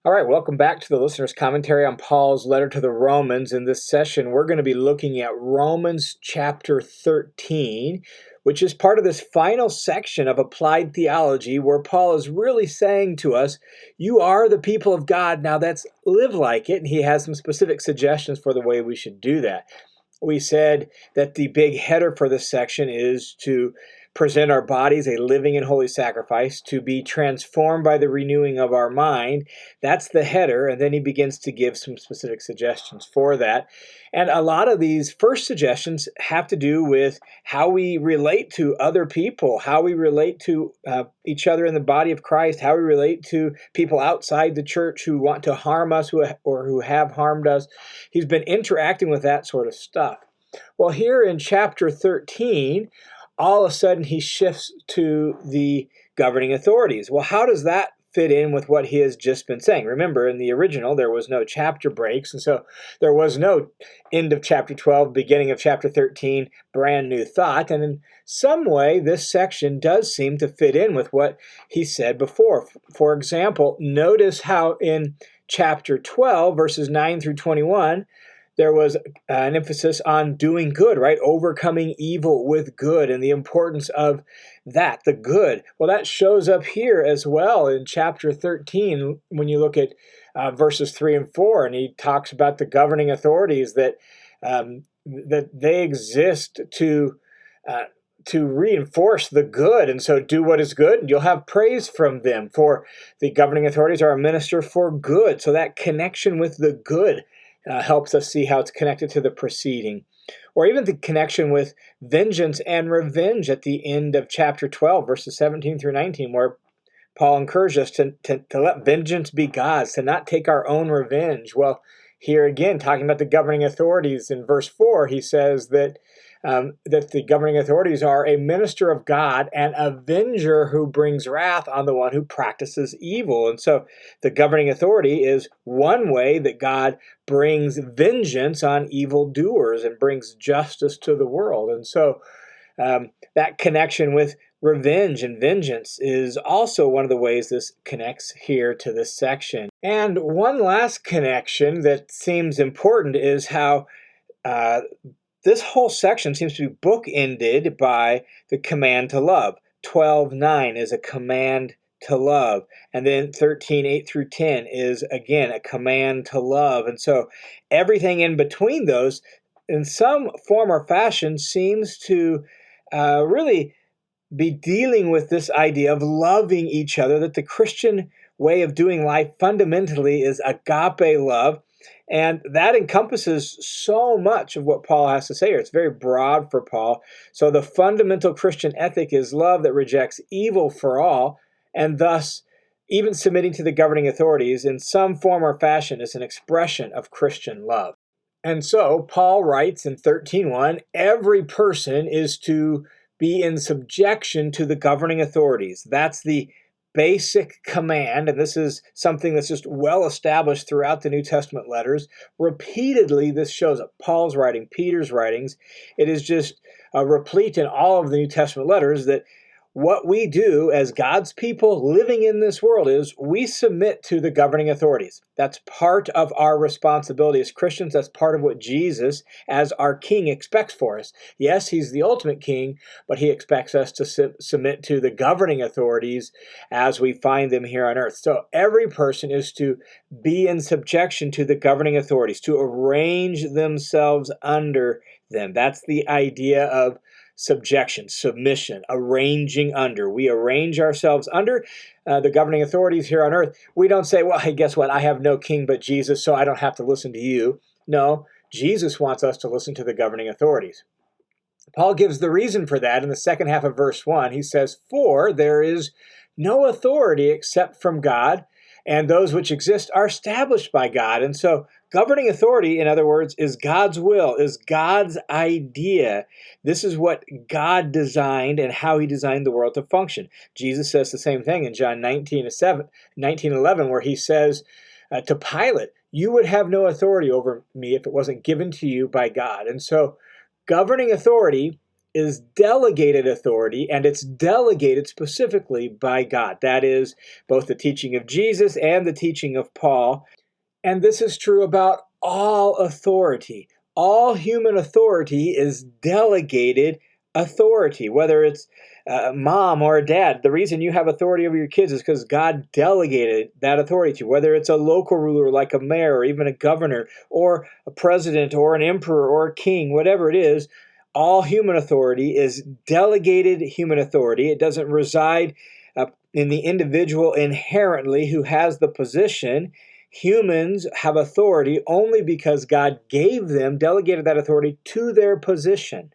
All right, welcome back to the listener's commentary on Paul's letter to the Romans. In this session, we're going to be looking at Romans chapter 13, which is part of this final section of applied theology where Paul is really saying to us, you are the people of God, now let's live like it. And he has some specific suggestions for the way we should do that. We said that the big header for this section is to present our bodies a living and holy sacrifice, to be transformed by the renewing of our mind. That's the header, and then he begins to give some specific suggestions for that. And a lot of these first suggestions have to do with how we relate to other people, how we relate to each other in the body of Christ, how we relate to people outside the church who want to harm us or who have harmed us. He's been interacting with that sort of stuff. Well, here in chapter 13, all of a sudden he shifts to the governing authorities. Well, how does that fit in with what he has just been saying? Remember, in the original, there was no chapter breaks, and so there was no end of chapter 12, beginning of chapter 13, brand new thought. And in some way, this section does seem to fit in with what he said before. For example, notice how in chapter 12, verses 9 through 21, there was an emphasis on doing good, right? Overcoming evil with good and the importance of that, the good. Well, that shows up here as well in chapter 13 when you look at verses 3 and 4, and he talks about the governing authorities that they exist to reinforce the good, and so do what is good, and you'll have praise from them. For the governing authorities are a minister for good, so that connection with the good helps us see how it's connected to the preceding. Or even the connection with vengeance and revenge at the end of chapter 12, verses 17 through 19, where Paul encouraged us to let vengeance be God's, to not take our own revenge. Well, here again, talking about the governing authorities, in verse 4, he says that the governing authorities are a minister of God, an avenger who brings wrath on the one who practices evil. And so the governing authority is one way that God brings vengeance on evildoers and brings justice to the world. And so that connection with revenge and vengeance is also one of the ways this connects here to this section. And one last connection that seems important is how this whole section seems to be bookended by the command to love. 12:9 is a command to love. And then 13:8 through 10 is, again, a command to love. And so everything in between those, in some form or fashion, seems to really be dealing with this idea of loving each other, that the Christian way of doing life fundamentally is agape love. And that encompasses so much of what Paul has to say here. It's very broad for Paul. So the fundamental Christian ethic is love that rejects evil for all, and thus even submitting to the governing authorities in some form or fashion is an expression of Christian love. And so Paul writes in 13:1, every person is to be in subjection to the governing authorities. That's the basic command, and this is something that's just well established throughout the New Testament letters. Repeatedly, this shows up. Paul's writing, Peter's writings. It is just replete in all of the New Testament letters that what we do as God's people living in this world is we submit to the governing authorities. That's part of our responsibility as Christians. That's part of what Jesus, as our King, expects for us. Yes, he's the ultimate King, but he expects us to submit to the governing authorities as we find them here on earth. So every person is to be in subjection to the governing authorities, to arrange themselves under them. That's the idea of subjection, submission, arranging under. We arrange ourselves under the governing authorities here on earth. We don't say, well, hey, guess what? I have no king but Jesus, so I don't have to listen to you. No, Jesus wants us to listen to the governing authorities. Paul gives the reason for that in the second half of verse 1. He says, for there is no authority except from God, and those which exist are established by God. And so governing authority, in other words, is God's will, is God's idea. This is what God designed and how he designed the world to function. Jesus says the same thing in John 19:11, where he says to Pilate, you would have no authority over me if it wasn't given to you by God. And so governing authority is delegated authority, and it's delegated specifically by God. That is both the teaching of Jesus and the teaching of Paul. And this is true about all authority. All human authority is delegated authority, whether it's mom or dad. The reason you have authority over your kids is because God delegated that authority to you, whether it's a local ruler like a mayor or even a governor or a president or an emperor or a king, whatever it is. All human authority is delegated human authority. It doesn't reside in the individual inherently who has the position. Humans have authority only because God gave them, delegated that authority to their position.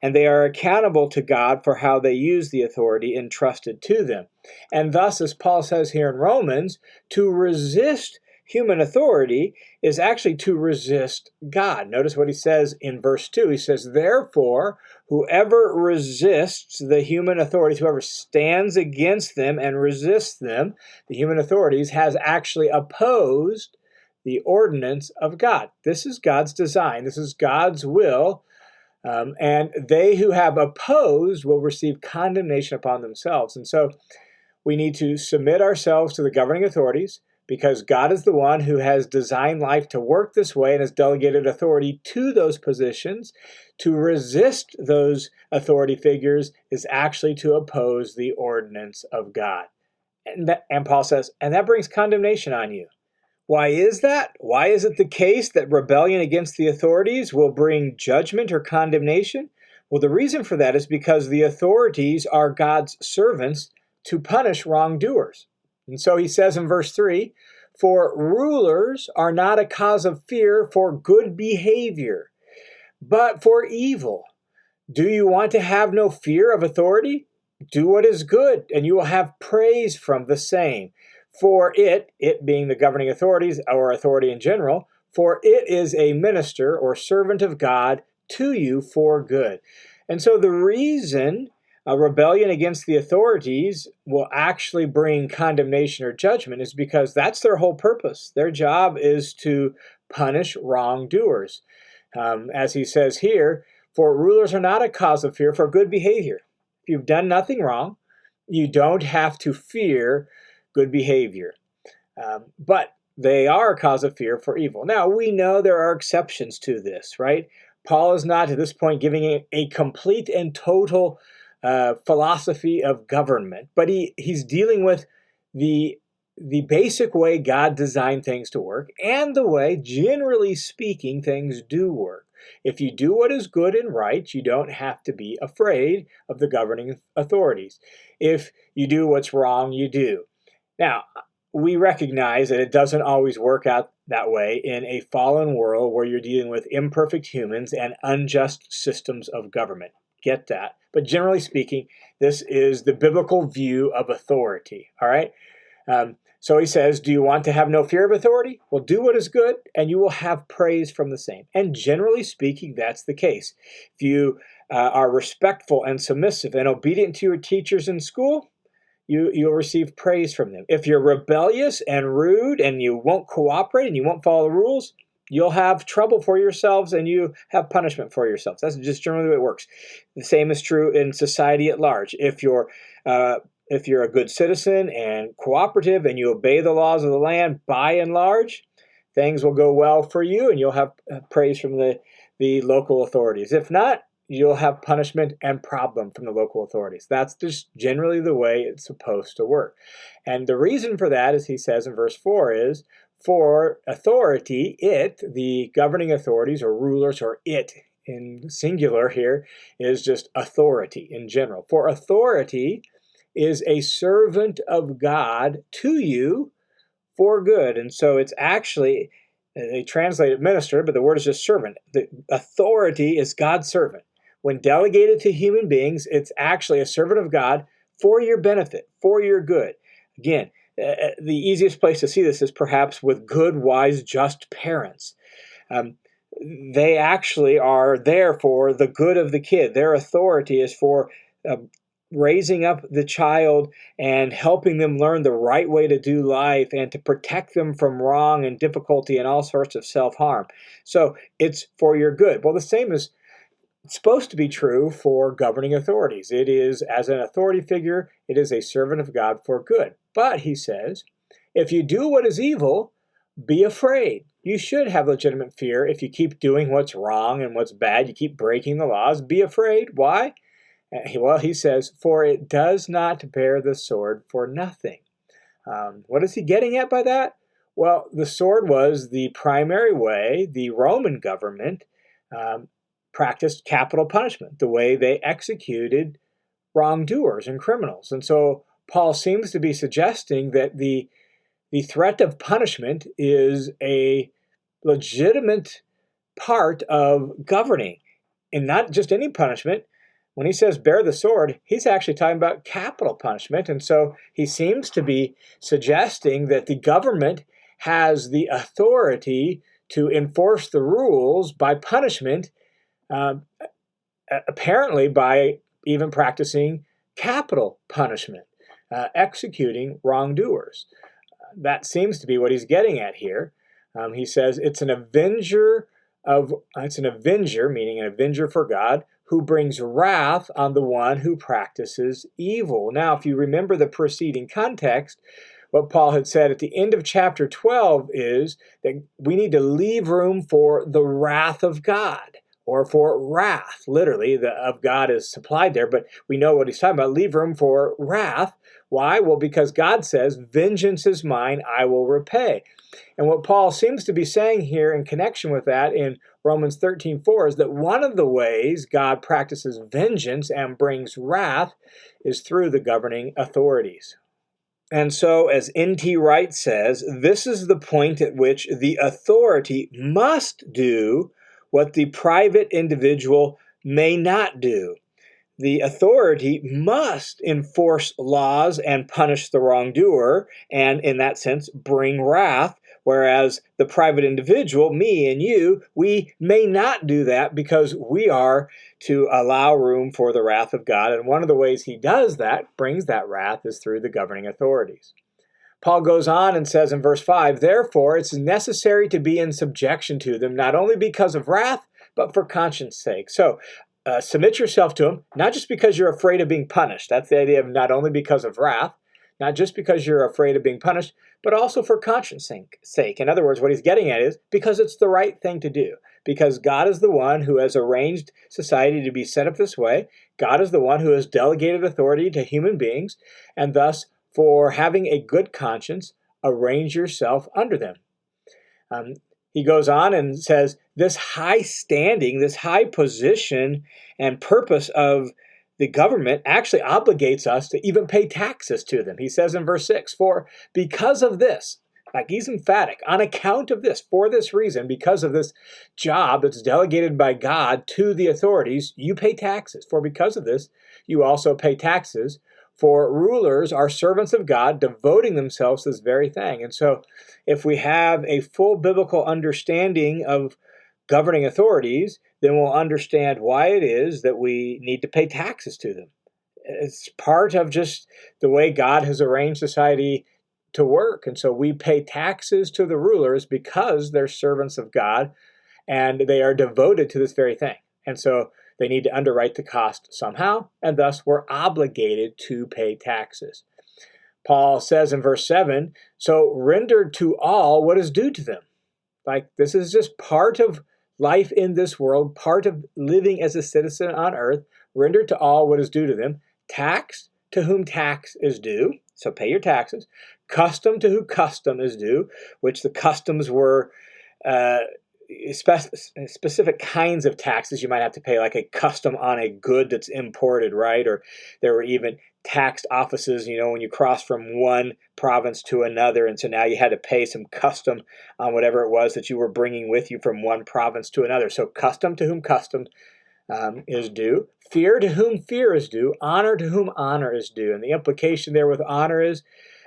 And they are accountable to God for how they use the authority entrusted to them. And thus, as Paul says here in Romans, to resist human authority is actually to resist God. Notice what he says in verse 2. He says, therefore, whoever resists the human authorities, whoever stands against them and resists them, the human authorities, has actually opposed the ordinance of God. This is God's design. This is God's will. And they who have opposed will receive condemnation upon themselves. And so we need to submit ourselves to the governing authorities because God is the one who has designed life to work this way and has delegated authority to those positions. To resist those authority figures is actually to oppose the ordinance of God. And Paul says, and that brings condemnation on you. Why is that? Why is it the case that rebellion against the authorities will bring judgment or condemnation? Well, the reason for that is because the authorities are God's servants to punish wrongdoers. And so he says in verse 3, for rulers are not a cause of fear for good behavior, but for evil. Do you want to have no fear of authority? Do what is good, and you will have praise from the same. For it being the governing authorities or authority in general, for it is a minister or servant of God to you for good. And so the reason a rebellion against the authorities will actually bring condemnation or judgment is because that's their whole purpose. Their job is to punish wrongdoers. As he says here, for rulers are not a cause of fear for good behavior. If you've done nothing wrong, you don't have to fear good behavior. But they are a cause of fear for evil. Now, we know there are exceptions to this, right? Paul is not at this point giving a complete and total philosophy of government, but he's dealing with the basic way God designed things to work and the way, generally speaking, things do work. If you do what is good and right, you don't have to be afraid of the governing authorities. If you do what's wrong, you do. Now, we recognize that it doesn't always work out that way in a fallen world where you're dealing with imperfect humans and unjust systems of government. Get that. But generally speaking, this is the biblical view of authority, all right? So he says, do you want to have no fear of authority? Well, do what is good, and you will have praise from the same. And generally speaking, that's the case. If you are respectful and submissive and obedient to your teachers in school, you'll receive praise from them. If you're rebellious and rude and you won't cooperate and you won't follow the rules, you'll have trouble for yourselves and you have punishment for yourselves. That's just generally the way it works. The same is true in society at large. If you're a good citizen and cooperative and you obey the laws of the land, by and large, things will go well for you and you'll have praise from the local authorities. If not, you'll have punishment and problem from the local authorities. That's just generally the way it's supposed to work. And the reason for that, as he says in verse 4, is for authority, the governing authorities or rulers, or it in singular here, is just authority in general. For authority is a servant of God to you for good. And so it's actually, they translate it minister, but the word is just servant. The authority is God's servant. When delegated to human beings, it's actually a servant of God for your benefit, for your good. Again, the easiest place to see this is perhaps with good, wise, just parents. They actually are there for the good of the kid. Their authority is for raising up the child and helping them learn the right way to do life and to protect them from wrong and difficulty and all sorts of self-harm. So it's for your good. Well, the same is It's supposed to be true for governing authorities. It is, as an authority figure, it is a servant of God for good. But, he says, if you do what is evil, be afraid. You should have legitimate fear if you keep doing what's wrong and what's bad. You keep breaking the laws. Be afraid. Why? Well, he says, for it does not bear the sword for nothing. What is he getting at by that? Well, the sword was the primary way the Roman government practiced capital punishment, the way they executed wrongdoers and criminals. And so Paul seems to be suggesting that the threat of punishment is a legitimate part of governing, and not just any punishment. When he says bear the sword, he's actually talking about capital punishment. And so he seems to be suggesting that the government has the authority to enforce the rules by punishment, apparently by even practicing capital punishment, executing wrongdoers. That seems to be what he's getting at here. He says it's an avenger, meaning an avenger for God, who brings wrath on the one who practices evil. Now, if you remember the preceding context, what Paul had said at the end of chapter 12 is that we need to leave room for the wrath of God, or for wrath. Literally, the of God is supplied there, but we know what he's talking about. Leave room for wrath. Why? Well, because God says, vengeance is mine, I will repay. And what Paul seems to be saying here in connection with that in Romans 13:4 is that one of the ways God practices vengeance and brings wrath is through the governing authorities. And so, as N.T. Wright says, this is the point at which the authority must do what the private individual may not do. The authority must enforce laws and punish the wrongdoer, and in that sense, bring wrath, whereas the private individual, me and you, we may not do that because we are to allow room for the wrath of God. And one of the ways he does that, brings that wrath, is through the governing authorities. Paul goes on and says in verse 5, therefore it's necessary to be in subjection to them, not only because of wrath, but for conscience sake. So, submit yourself to them, not just because you're afraid of being punished. That's the idea of not only because of wrath, not just because you're afraid of being punished, but also for conscience sake. In other words, what he's getting at is because it's the right thing to do. Because God is the one who has arranged society to be set up this way. God is the one who has delegated authority to human beings, and thus, for having a good conscience, arrange yourself under them. He goes on and says, this high standing, this high position and purpose of the government actually obligates us to even pay taxes to them. He says in verse 6, for because of this, like he's emphatic, on account of this, for this reason, because of this job that's delegated by God to the authorities, you pay taxes. For because of this, you also pay taxes. For rulers are servants of God, devoting themselves to this very thing. And so if we have a full biblical understanding of governing authorities, then we'll understand why it is that we need to pay taxes to them. It's part of just the way God has arranged society to work. And so we pay taxes to the rulers because they're servants of God and they are devoted to this very thing. And so they need to underwrite the cost somehow, and thus we're obligated to pay taxes. Paul says in verse 7, so render to all what is due to them. Like this is just part of life in this world, part of living as a citizen on earth. Render to all what is due to them. Tax to whom tax is due, so pay your taxes. Custom to whom custom is due, which the customs were specific kinds of taxes you might have to pay, like a custom on a good that's imported, right? Or there were even tax offices, when you cross from one province to another, and so now you had to pay some custom on whatever it was that you were bringing with you from one province to another. So custom to whom custom is due. Fear to whom fear is due. Honor to whom honor is due. And the implication there with honor is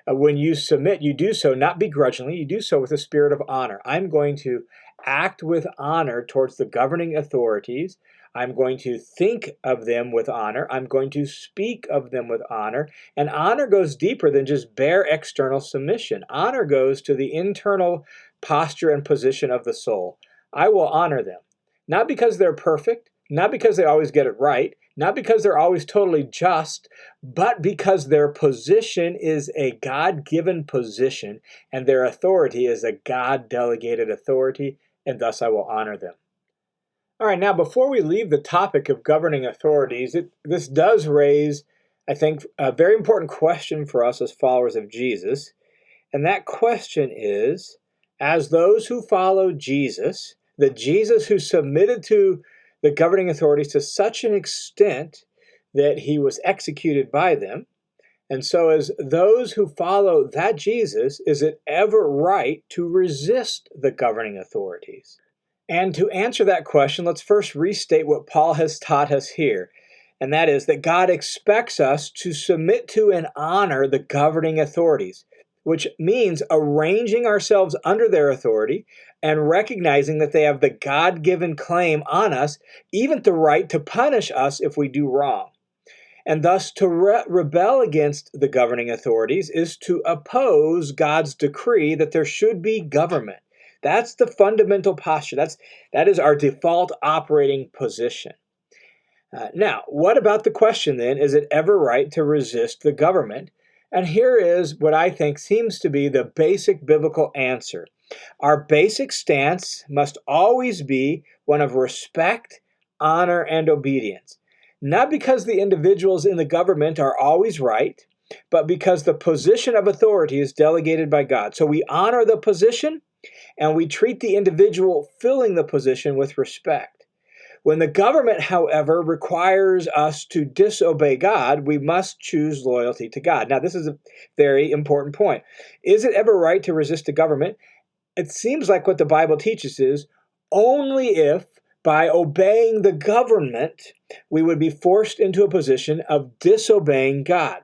when you submit, you do so not begrudgingly, you do so with a spirit of honor. I'm going to act with honor towards the governing authorities. I'm going to think of them with honor. I'm going to speak of them with honor. And honor goes deeper than just bare external submission. Honor goes to the internal posture and position of the soul. I will honor them, not because they're perfect, not because they always get it right, not because they're always totally just, but because their position is a God-given position and their authority is a God-delegated authority, and thus I will honor them. All right, now before we leave the topic of governing authorities, this does raise, I think, a very important question for us as followers of Jesus. And that question is, as those who follow Jesus, the Jesus who submitted to the governing authorities to such an extent that he was executed by them, and so as those who follow that Jesus, is it ever right to resist the governing authorities? And to answer that question, let's first restate what Paul has taught us here. And that is that God expects us to submit to and honor the governing authorities, which means arranging ourselves under their authority and recognizing that they have the God-given claim on us, even the right to punish us if we do wrong. And thus to rebel against the governing authorities is to oppose God's decree that there should be government. That's the fundamental posture. That is our default operating position. Now, what about the question then, is it ever right to resist the government? And here is what I think seems to be the basic biblical answer. Our basic stance must always be one of respect, honor, and obedience. Not because the individuals in the government are always right, but because the position of authority is delegated by God. So we honor the position, and we treat the individual filling the position with respect. When the government, however, requires us to disobey God, we must choose loyalty to God. Now, this is a very important point. Is it ever right to resist the government? It seems like what the Bible teaches is only if, by obeying the government, we would be forced into a position of disobeying God.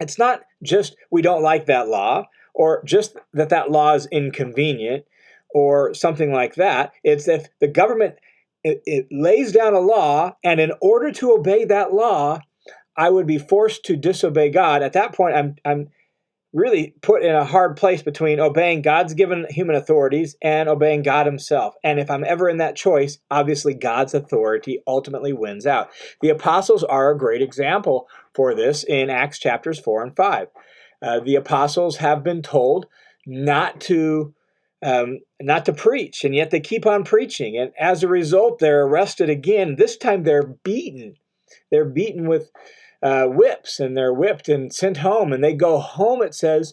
It's not just we don't like that law, or just that law is inconvenient, or something like that. It's if the government it lays down a law, and in order to obey that law, I would be forced to disobey God. At that point, I'm really put in a hard place between obeying God's given human authorities and obeying God himself. And if I'm ever in that choice, obviously God's authority ultimately wins out. The apostles are a great example for this in Acts chapters 4 and 5. The apostles have been told not to preach, and yet they keep on preaching. And as a result, they're arrested again. This time they're beaten. They're beaten with whips, and they're whipped and sent home. And they go home, it says,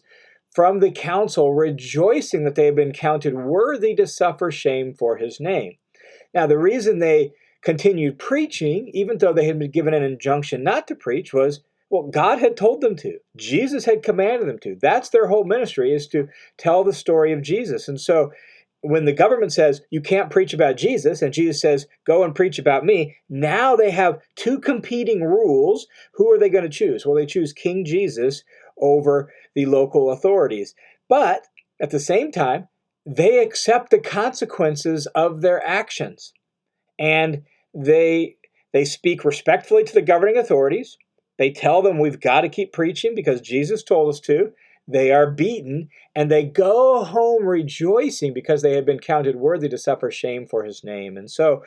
from the council, rejoicing that they have been counted worthy to suffer shame for his name. Now, the reason they continued preaching, even though they had been given an injunction not to preach, was, well, God had told them to. Jesus had commanded them to. That's their whole ministry, is to tell the story of Jesus. And so when the government says, you can't preach about Jesus, and Jesus says, go and preach about me, now they have two competing rules. Who are they going to choose? Well, they choose King Jesus over the local authorities. But at the same time, they accept the consequences of their actions. And they speak respectfully to the governing authorities. They tell them we've got to keep preaching because Jesus told us to. They are beaten, and they go home rejoicing because they have been counted worthy to suffer shame for his name. And so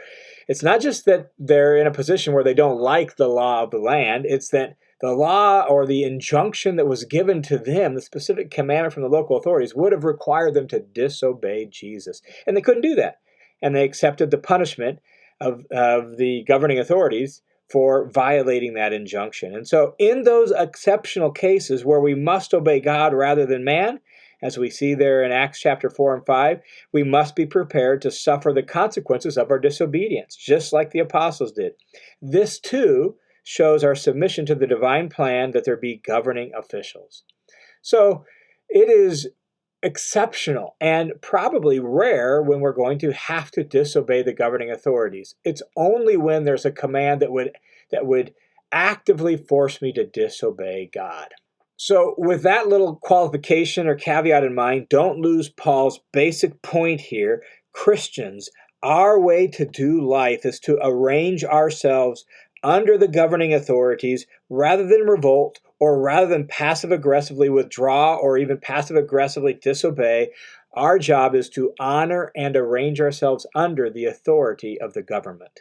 it's not just that they're in a position where they don't like the law of the land. It's that the law or the injunction that was given to them, the specific commandment from the local authorities, would have required them to disobey Jesus. And they couldn't do that. And they accepted the punishment of the governing authorities for violating that injunction. And so in those exceptional cases where we must obey God rather than man, as we see there in Acts chapter 4 and 5, we must be prepared to suffer the consequences of our disobedience, just like the apostles did. This too shows our submission to the divine plan that there be governing officials. So it is exceptional and probably rare when we're going to have to disobey the governing authorities. It's only when there's a command that would actively force me to disobey God. So with that little qualification or caveat in mind, don't lose Paul's basic point here. Christians, our way to do life is to arrange ourselves under the governing authorities rather than revolt, or rather than passive-aggressively withdraw or even passive-aggressively disobey. Our job is to honor and arrange ourselves under the authority of the government.